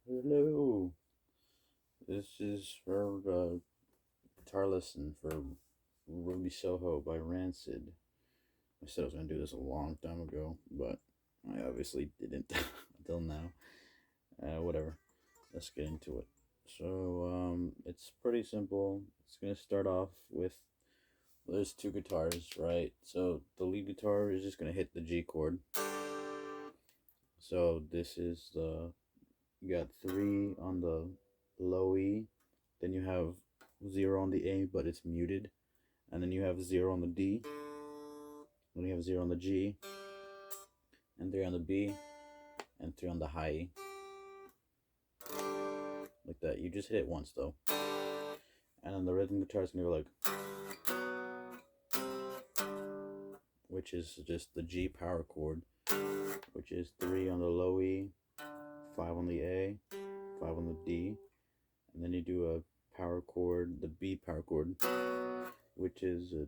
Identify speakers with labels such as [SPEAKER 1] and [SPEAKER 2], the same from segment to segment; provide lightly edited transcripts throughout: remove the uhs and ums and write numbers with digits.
[SPEAKER 1] Hello. This is for the guitar lesson for Ruby Soho by Rancid. I said I was gonna do this a long time ago, but I obviously didn't until now. Whatever. Let's get into it. So it's pretty simple. It's gonna start off with there's two guitars, right? So the lead guitar is just gonna hit the G chord. So this is the you got three on the low E, then you have zero on the A, but it's muted, and then you have zero on the D, then you have zero on the G, and three on the B, and three on the high E, like that. You just hit it once though, and then the rhythm guitar is gonna go like, which is just the G power chord, which is three on the low E, five on the A, five on the D, and then you do a power chord, the B power chord, which is a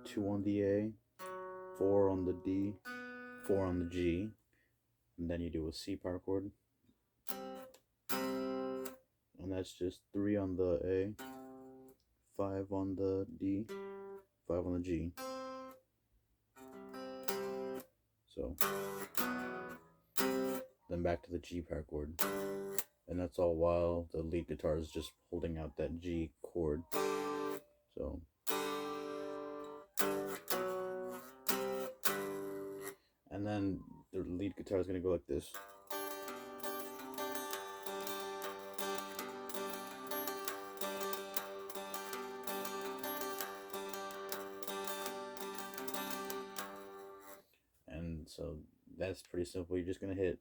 [SPEAKER 1] two on the A, four on the D, four on the G, and then you do a C power chord, and that's just three on the A, five on the D, five on the G. So then back to the G power chord, and that's all while the lead guitar is just holding out that G chord. So and then the lead guitar is gonna go like this. And so that's pretty simple. You're just gonna hit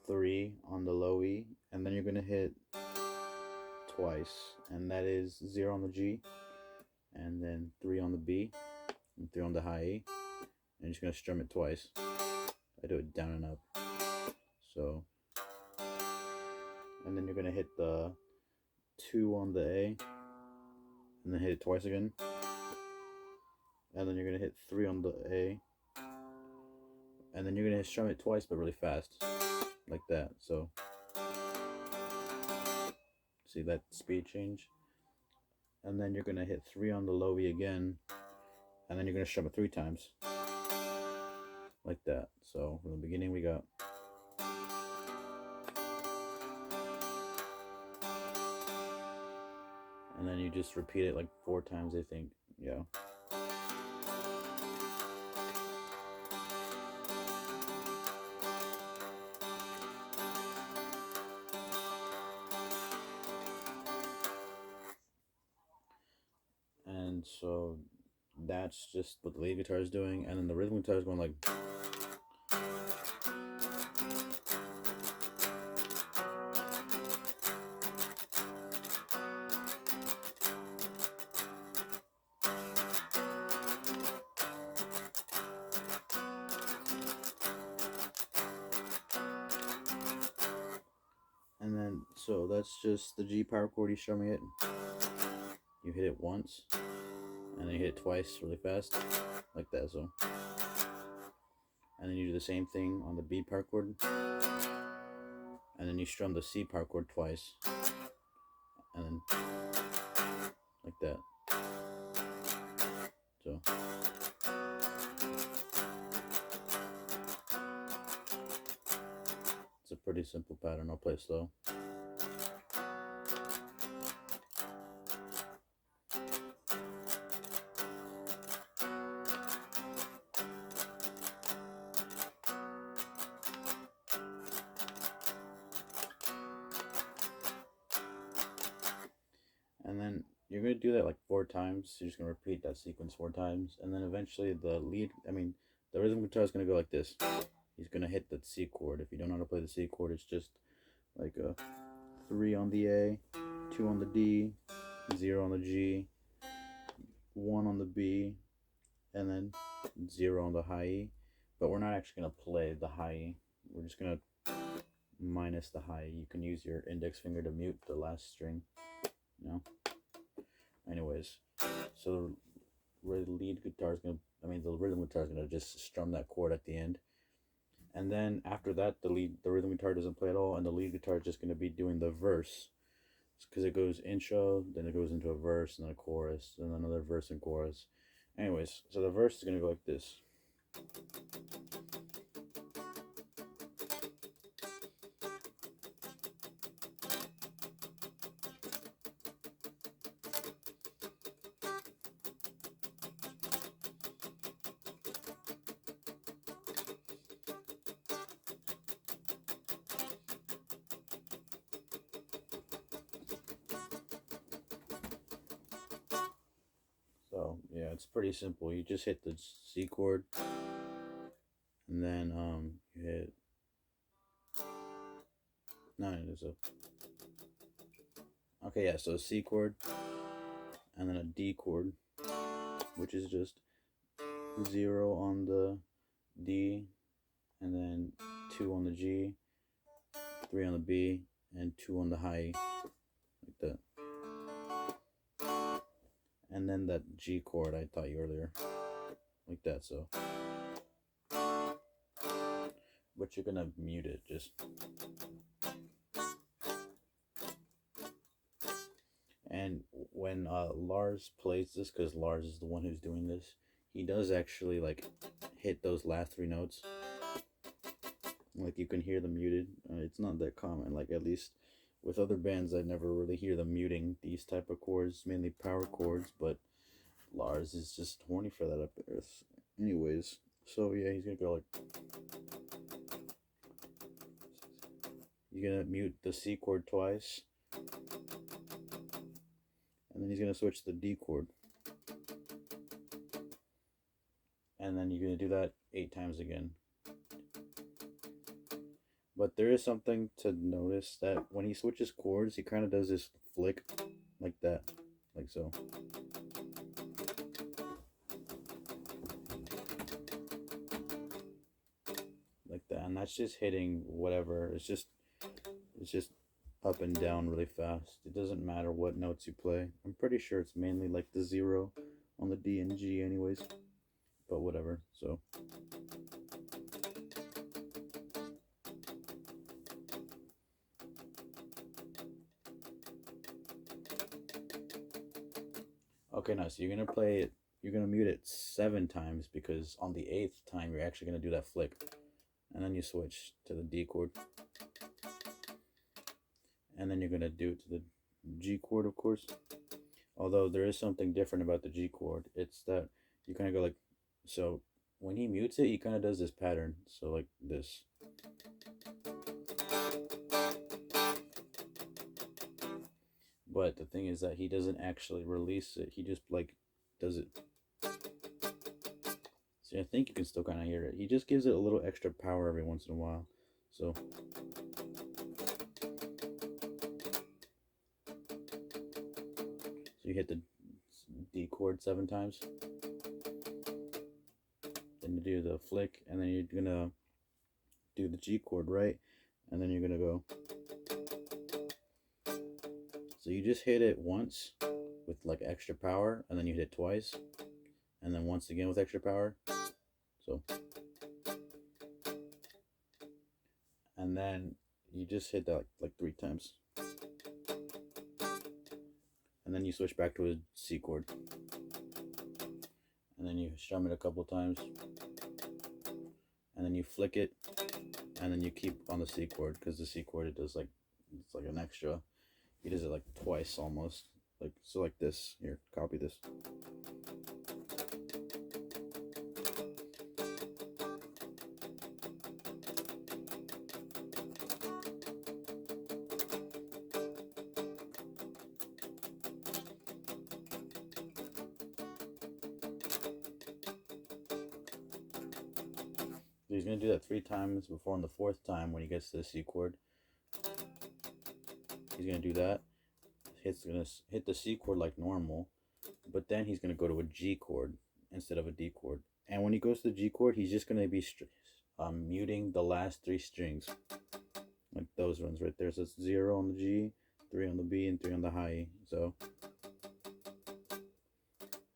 [SPEAKER 1] three on the low E, and then you're gonna hit twice, and that is zero on the G, and then three on the B, and three on the high E, and you're just gonna strum it twice. I do it down and up. So, and then you're gonna hit the two on the A, and then hit it twice again, and then you're gonna hit three on the A, and then you're gonna strum it twice but really fast, like that. So, see that speed change? And then you're gonna hit three on the low E again, and then you're gonna strum it three times, like that. So from the beginning we got. And then you just repeat it like four times, I think. Yeah. And so that's just what the lead guitar is doing, and then the rhythm guitar is going like. And then, so that's just the G power chord, he's strumming it. You hit it once, and then you hit it twice really fast, like that, so. And then you do the same thing on the B power chord, and then you strum the C power chord twice, and then like that. So. It's a pretty simple pattern. I'll play it slow. And then you're going to do that like four times. You're just going to repeat that sequence four times. And then eventually the rhythm guitar is going to go like this. He's going to hit the C chord. If you don't know how to play the C chord, it's just like a three on the A, two on the D, zero on the G, one on the B, and then zero on the high E. But we're not actually going to play the high E. We're just going to minus the high E. You can use your index finger to mute the last string. Anyways, so the lead guitar is gonna, the rhythm guitar is gonna just strum that chord at the end, And then after that, the rhythm guitar doesn't play at all, and the lead guitar is just going to be doing the verse, because it goes intro, then it goes into a verse, and then a chorus, and another verse and chorus. Anyways, so the verse is going to go like this. So yeah, it's pretty simple. You just hit the C chord, and then you hit no, there's a okay, yeah. So a C chord, and then a D chord, which is just 0 on the D, and then 2 on the G, 3 on the B, and 2 on the high, like that. And then that G chord I taught you earlier, like that. So, but you're gonna mute it just. And when Lars plays this, because Lars is the one who's doing this, he does actually like hit those last 3 notes. Like you can hear them muted. It's not that common. Like at least with other bands, I never really hear them muting these type of chords, mainly power chords. But Lars is just horny for that up there. Anyways, so yeah, he's gonna go like. You're gonna mute the C chord twice, and then he's gonna switch to the D chord, and then you're gonna do that 8 times again. But there is something to notice, that when he switches chords, he kind of does this flick like that, like so. Like that, and that's just hitting whatever. It's just up and down really fast. It doesn't matter what notes you play. I'm pretty sure it's mainly like the 0 on the D and G anyways, but whatever. So okay, now so you're gonna play it. You're gonna mute it 7 times, because on the 8th time you're actually gonna do that flick, and then you switch to the D chord, and then you're gonna do it to the G chord, of course. Although there is something different about the G chord. It's that you kind of go like so. When he mutes it, he kind of does this pattern. So like this. But the thing is that he doesn't actually release it. He just like does it. So I think you can still kind of hear it. He just gives it a little extra power every once in a while. So you hit the D chord 7 times. Then you do the flick, and then you're gonna do the G chord, right? And then you're gonna go. So you just hit it once with like extra power, and then you hit it twice, and then once again with extra power. So, and then you just hit that like 3 times, and then you switch back to a C chord, and then you strum it a couple times, and then you flick it, and then you keep on the C chord, because the C chord, it does like, it's like an extra. He does it like twice almost, like so, like this. Here, copy this. He's gonna do that 3 times before, on the 4th time when he gets to the C chord, he's gonna do that. He's gonna hit the C chord like normal, but then he's gonna go to a G chord instead of a D chord. And when he goes to the G chord, he's just gonna be muting the last 3 strings, like those ones right there. So it's 0 on the G, 3 on the B, and 3 on the high. So,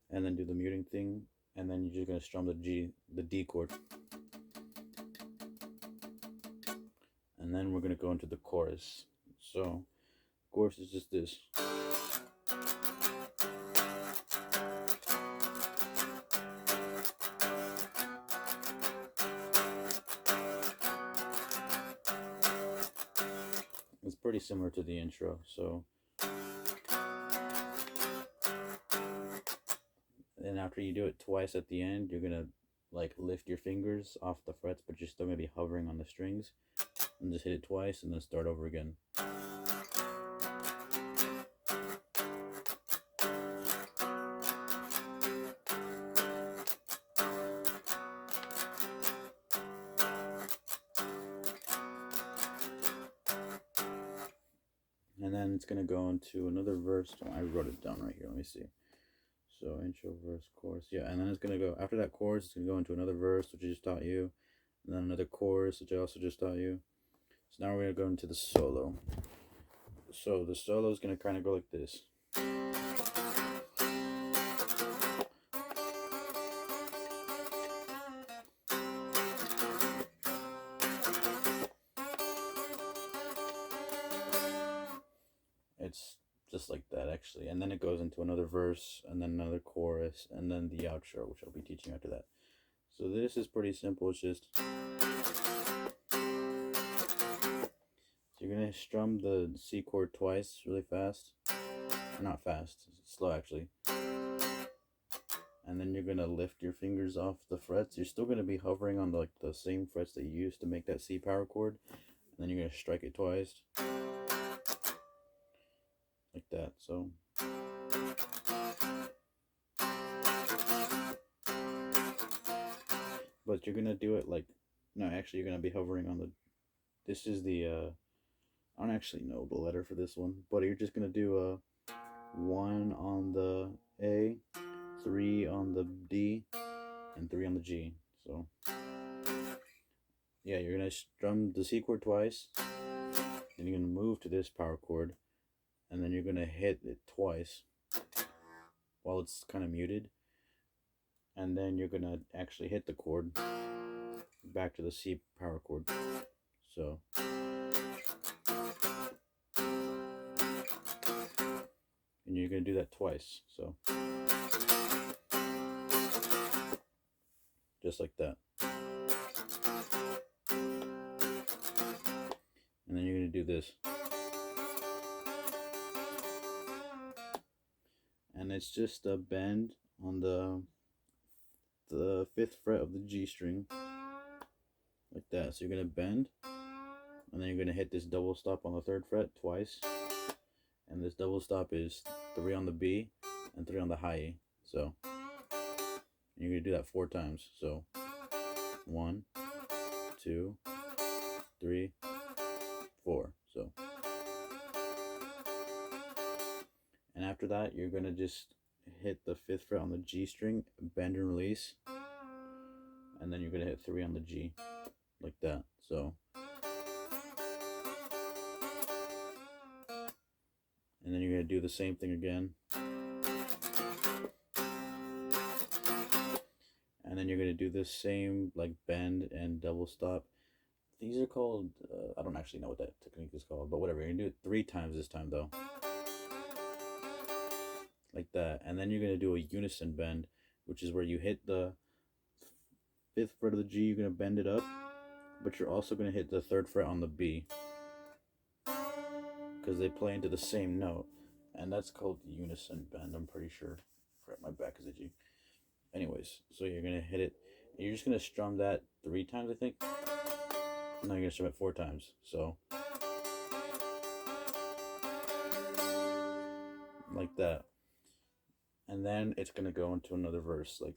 [SPEAKER 1] and then do the muting thing, and then you're just gonna strum the D chord. and then we're gonna go into the chorus. So chorus is just this. It's pretty similar to the intro. So then after you do it twice at the end, you're gonna like lift your fingers off the frets, but you're still gonna be hovering on the strings, and just hit it twice and then start over again. And then it's gonna go into another verse. I wrote it down right here. Let me see. So intro, verse, chorus. Yeah, and then it's gonna go after that chorus. It's gonna go into another verse, which I just taught you, and then another chorus, which I also just taught you. So now we're gonna go into the solo. So the solo is gonna kind of go like this. It's just like that actually, and then it goes into another verse, and then another chorus, and then the outro, which I'll be teaching after that. So this is pretty simple. It's just you're gonna strum the C chord twice really fast, or not fast, slow actually, and then you're gonna lift your fingers off the frets. You're still gonna be hovering on the same frets that you used to make that C power chord, and then you're gonna strike it twice like that. So but you're gonna do it like, no, actually you're gonna be hovering on the, this is the I don't actually know the letter for this one, but you're just gonna do a 1 on the A, 3 on the D, and 3 on the G. So yeah, you're gonna strum the C chord twice, then you're gonna move to this power chord, and then you're gonna hit it twice while it's kind of muted, and then you're gonna actually hit the chord back to the C power chord. So and you're gonna do that twice. So just like that. And then you're gonna do this. And it's just a bend on the 5th fret of the G string, like that. So you're gonna bend, and then you're gonna hit this double stop on the 3rd fret twice, and this double stop is 3 on the B and 3 on the high E. So you're gonna do that 4 times. So 1, 2, 3, 4. So, and after that you're gonna just hit the 5th fret on the G string, bend and release, and then you're gonna hit 3 on the G, like that. So, and then you're gonna do the same thing again, and then you're gonna do the same like bend and double stop. These are called I don't actually know what that technique is called, but whatever. You're gonna do it 3 times this time though, like that. And then you're gonna do a unison bend, which is where you hit the 5th fret of the G, you're gonna bend it up, but you're also gonna hit the 3rd fret on the B, because they play into the same note, and that's called unison bend, I'm pretty sure. Crap, my back is itchy. Anyways, so you're gonna hit it, and you're just gonna strum that 3 times, I think. No, you're gonna strum it 4 times. So like that, and then it's gonna go into another verse, like,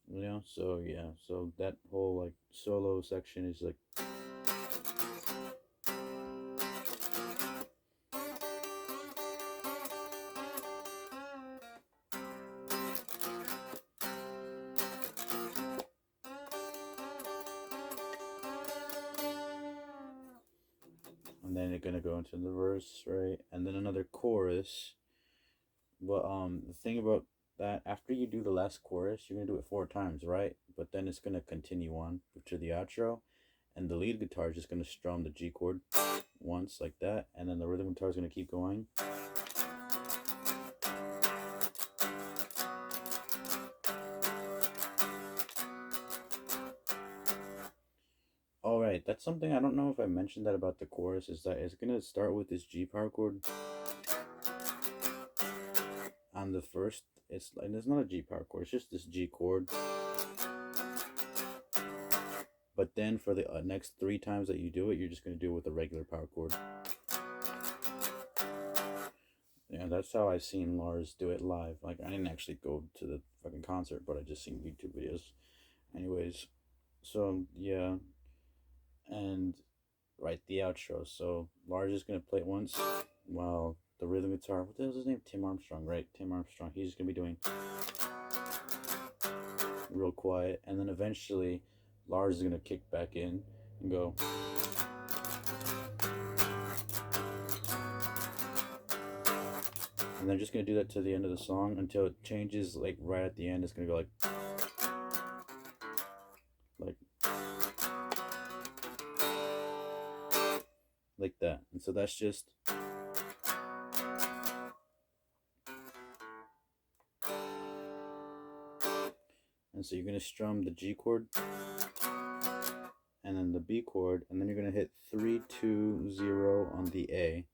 [SPEAKER 1] you know. So yeah, so that whole like solo section is like, and then it's gonna go into the verse, right, and then another chorus. But the thing about that after you do the last chorus, you're gonna do it 4 times, right? But then it's gonna continue on to the outro, and the lead guitar is just gonna strum the G chord once like that, and then the rhythm guitar is gonna keep going. All right, that's something I don't know if I mentioned that about the chorus, is that it's gonna start with this G power chord on the first. It's not a G power chord, it's just this G chord. But then for the next 3 times that you do it, you're just gonna do it with a regular power chord. Yeah, that's how I've seen Lars do it live. Like, I didn't actually go to the fucking concert, but I just seen YouTube videos. Anyways, so yeah, and right, the outro. So Lars is gonna play it once while the rhythm guitar, what the hell's his name? Tim Armstrong, right? Tim Armstrong. He's just gonna be doing real quiet, and then eventually Lars is gonna kick back in and go. And they're just gonna do that to the end of the song until it changes. Like right at the end, it's gonna go like like that. And so that's just. And so you're gonna strum the G chord, and then the B chord, and then you're gonna hit 3-2-0 on the A.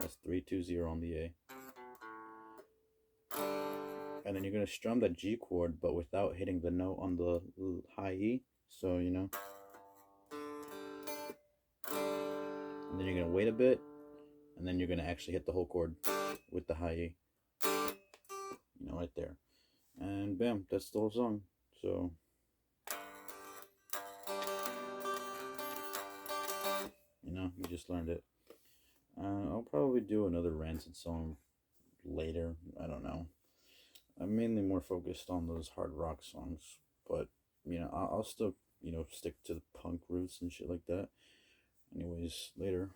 [SPEAKER 1] That's 3-2-0 on the A. And then you're gonna strum that G chord, but without hitting the note on the high E. So you know. And then you're gonna wait a bit, and then you're gonna actually hit the whole chord with the high E. You know, right there. And bam, that's the whole song. So you know, you just learned it. I'll probably do another Rancid song later. I don't know. I'm mainly more focused on those hard rock songs, but you know, I'll still, you know, stick to the punk roots and shit like that. Anyways, later.